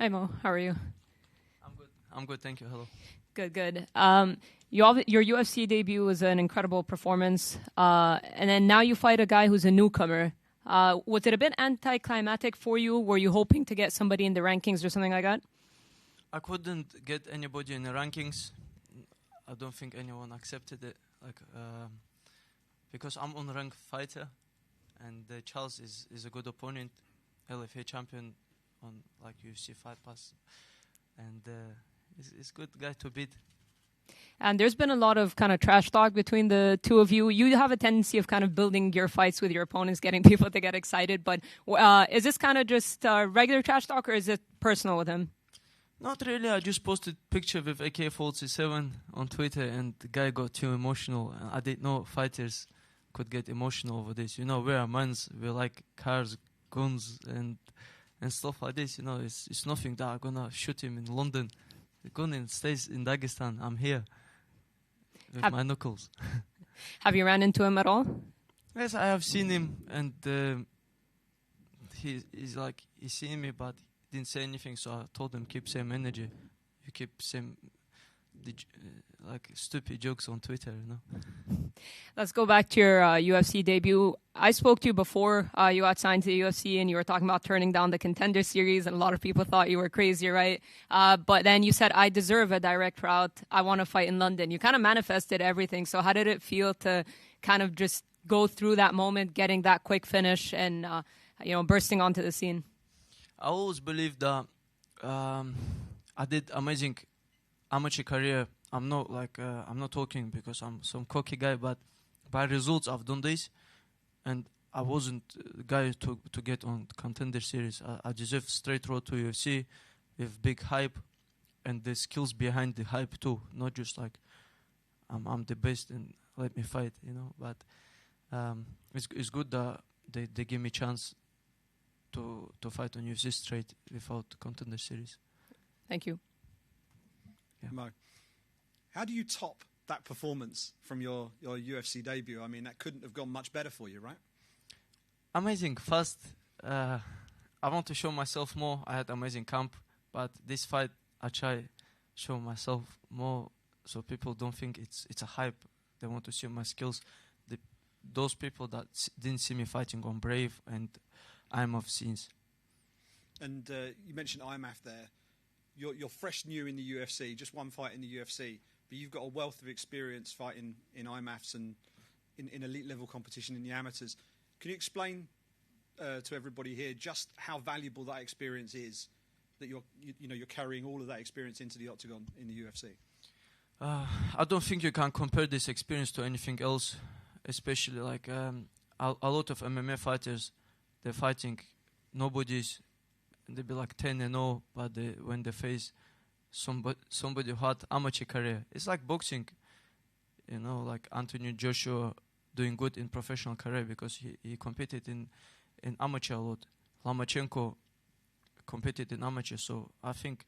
Hi Mo, how are you? I'm good. I'm good, thank you. Hello. Good, good. Your UFC debut was an incredible performance, and then now you fight a guy who's a newcomer. Was it a bit anticlimactic for you? Were you hoping to get somebody in the rankings or something like that? I couldn't get anybody in the rankings. I don't think anyone accepted it, because I'm an unranked fighter, and Charles is a good opponent, LFA champion on UFC Fight Pass, and he's a good guy to beat. And there's been a lot of kind of trash talk between the two of you. You have a tendency of kind of building your fights with your opponents, getting people to get excited. But is this kind of just regular trash talk, or is it personal with him? Not really. I just posted a picture with AK-47 on Twitter, and the guy got too emotional. I didn't know fighters could get emotional over this. You know, we're mans, we like cars, guns, and stuff like this. You know, it's nothing that I'm gonna shoot him in London. The gun stays in Dagestan. I'm here with my knuckles. Have you ran into him at all? Yes, I have seen him, and he's seeing me, but he didn't say anything. So I told him, keep same energy. You keep same stupid jokes on Twitter, you know. Let's go back to your UFC debut. I spoke to you before you got signed to the UFC, and you were talking about turning down the Contender Series, and a lot of people thought you were crazy, right? But then you said, I deserve a direct route. I want to fight in London. You kind of manifested everything. So how did it feel to kind of just go through that moment, getting that quick finish, and bursting onto the scene? I always believed that I did amazing amateur career. I'm not talking because I'm some cocky guy, but by results I've done this, and I wasn't the guy to get on Contender Series. I deserve straight road to UFC with big hype and the skills behind the hype too, not just like I'm the best and let me fight, you know. But it's good that they give me chance to fight on UFC straight without Contender Series. Thank you. Yeah. Mo, how do you top that performance from your UFC debut? I mean, that couldn't have gone much better for you, right? Amazing. First, I want to show myself more. I had amazing camp, but this fight, I try show myself more so people don't think it's a hype. They want to see my skills. Those people that didn't see me fighting on Brave and IMAF scenes. And you mentioned IMAF there. You're fresh new in the UFC, just one fight in the UFC, but you've got a wealth of experience fighting in IMAFs and in elite level competition in the amateurs. Can you explain to everybody here just how valuable that experience is, that you're carrying all of that experience into the octagon in the UFC? I don't think you can compare this experience to anything else, especially like a lot of MMA fighters, they're fighting nobodies. They be like 10-0, but when they face somebody who had amateur career, it's like boxing, you know, like Anthony Joshua doing good in professional career because he competed in amateur a lot. Lomachenko competed in amateur, so I think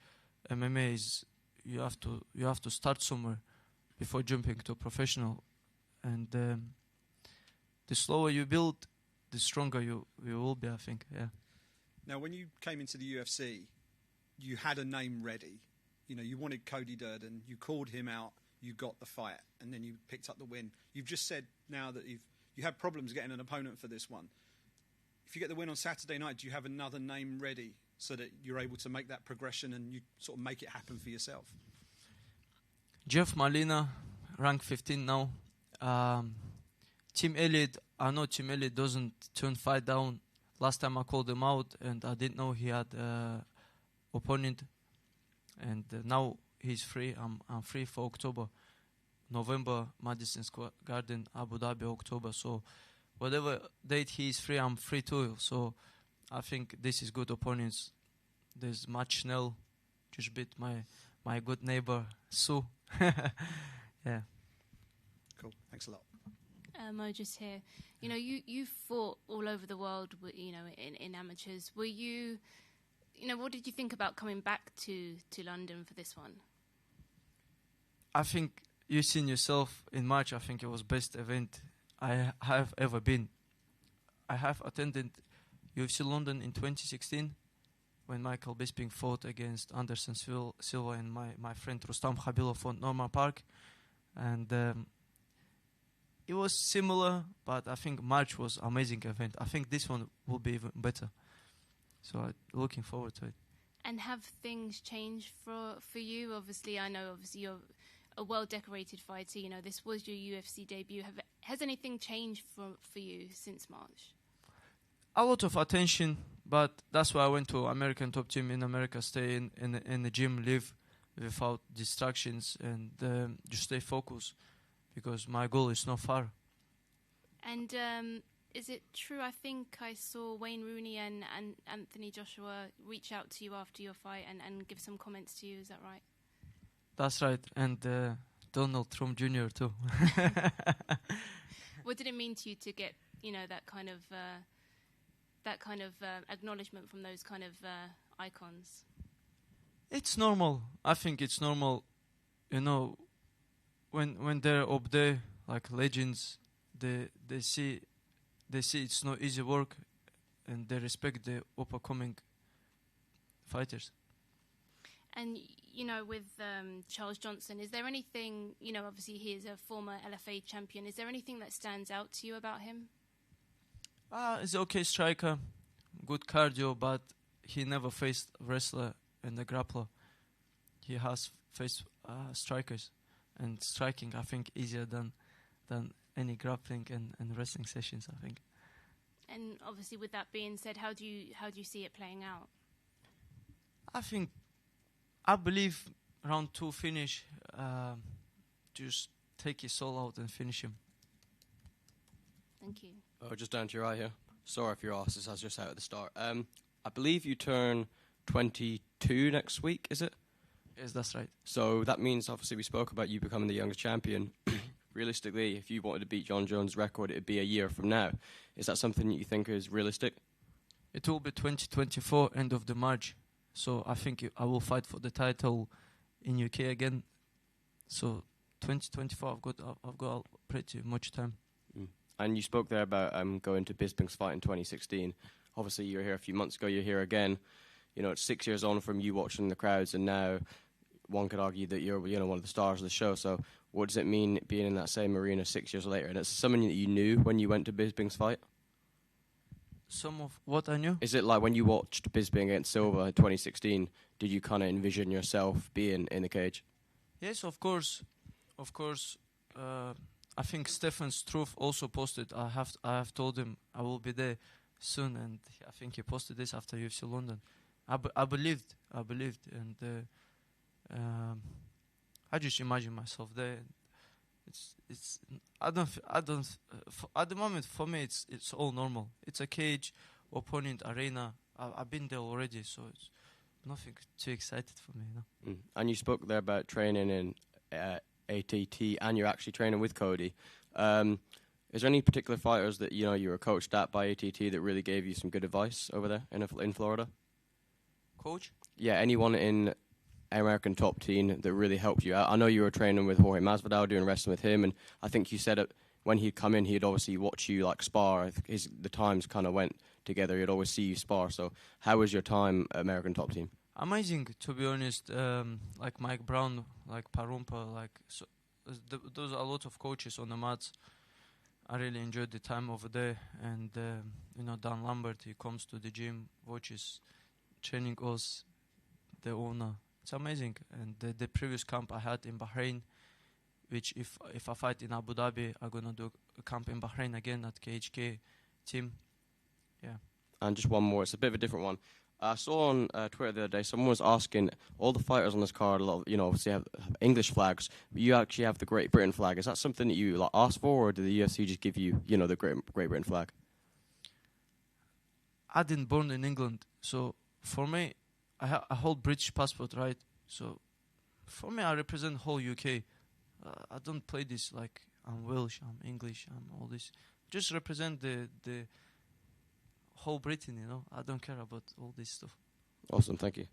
MMA is you have to start somewhere before jumping to professional, and the slower you build, the stronger you will be. I think, yeah. Now, when you came into the UFC, you had a name ready. You know, you wanted Cody Durden. You called him out. You got the fight, and then you picked up the win. You've just said now that you had problems getting an opponent for this one. If you get the win on Saturday night, do you have another name ready so that you're able to make that progression and you sort of make it happen for yourself? Jeff Molina, rank 15 now. Tim Elliott, I know Tim Elliott doesn't turn fight down. Last time I called him out, and I didn't know he had opponent. And now he's free. I'm free for October, November, Madison Square Garden, Abu Dhabi, October. So whatever date he's free, I'm free too. So I think this is good opponents. There's Matt Schnell, just beat my good neighbor Sue. Yeah. Cool. Thanks a lot. Mo, just here. You know, you fought all over the world, you know, in amateurs. Were you know, what did you think about coming back to London for this one? I think you've seen yourself in March. I think it was best event I have ever been. I have attended UFC London in 2016, when Michael Bisping fought against Anderson Silva and my friend Rustam Khabilov fought Norman Park, and it was similar, but I think March was amazing event. I think this one will be even better, so I'm looking forward to it. And have things changed for you? Obviously, I know you're a well-decorated fighter. You know, this was your UFC debut. Has anything changed for you since March? A lot of attention, but that's why I went to American Top Team in America. Stay in the gym, live without distractions, and just stay focused, because my goal is not far. And is it true? I think I saw Wayne Rooney and Anthony Joshua reach out to you after your fight and give some comments to you. Is that right? That's right, and Donald Trump Jr. too. What did it mean to you to get, you know, that kind of acknowledgement from those kind of icons? It's normal. I think it's normal. You know, when they're up there like legends, they see it's not easy work, and they respect the upcoming fighters. And, you know, with Charles Johnson, is there anything, you know, obviously he is a former LFA champion, is there anything that stands out to you about him? He's an okay striker, good cardio, but he never faced a wrestler and a grappler. He has faced strikers, and striking, I think, easier than any grappling and wrestling sessions, I think. And obviously, with that being said, how do you see it playing out? I believe round 2 finish, just take his soul out and finish him. Thank you. Oh, just down to your eye here. Sorry if your arse is just out at the start. I believe you turn 22 next week, is it? Yes, that's right. So that means, obviously, we spoke about you becoming the youngest champion. Realistically, if you wanted to beat John Jones' record, it would be a year from now. Is that something that you think is realistic? It will be 2024, end of the March. So I think I will fight for the title in UK again. So 2024, I've got pretty much time. Mm. And you spoke there about going to Bisping's fight in 2016. Obviously, you were here a few months ago. You're here again. You know, it's 6 years on from you watching the crowds, and now one could argue that you're, you know, one of the stars of the show. So what does it mean being in that same arena 6 years later? And it's something that you knew when you went to Bisping's fight? Some of what I knew? Is it like when you watched Bisping against Silva in 2016, did you kind of envision yourself being in the cage? Yes, of course. Of course. I think Stefan Struve also posted. I have told him I will be there soon, and I think he posted this after UFC London. I believed, and I just imagine myself there. At the moment for me it's all normal. It's a cage, opponent, arena. I've been there already, so it's nothing too excited for me. No? Mm. And you spoke there about training in ATT, and you're actually training with Cody. Is there any particular fighters that you know you were coached at by ATT that really gave you some good advice over there in Florida? Coach? Yeah, anyone in American Top Team that really helped you out? I know you were training with Jorge Masvidal, doing wrestling with him, and I think you said it when he'd come in, he'd obviously watch you like spar. The times kind of went together. He'd always see you spar. So how was your time at American Top Team? Amazing, to be honest. Like Mike Brown, like Parumpa, like those are a lot of coaches on the mats. I really enjoyed the time over there, and you know, Dan Lambert, he comes to the gym, watches training us, the owner. It's amazing. And the previous camp I had in Bahrain, which if I fight in Abu Dhabi, I'm gonna do a camp in Bahrain again at KHK team. Yeah. And just one more. It's a bit of a different one. I saw on Twitter the other day, someone was asking all the fighters on this card, you know, obviously have English flags, but you actually have the Great Britain flag. Is that something that you like asked for, or did the UFC just give you, you know, the Great Britain flag? I didn't born in England, so for me, I hold British passport, right? So for me, I represent whole UK. I don't play this like I'm Welsh, I'm English, I'm all this. Just represent the whole Britain, you know. I don't care about all this stuff. Awesome, thank you.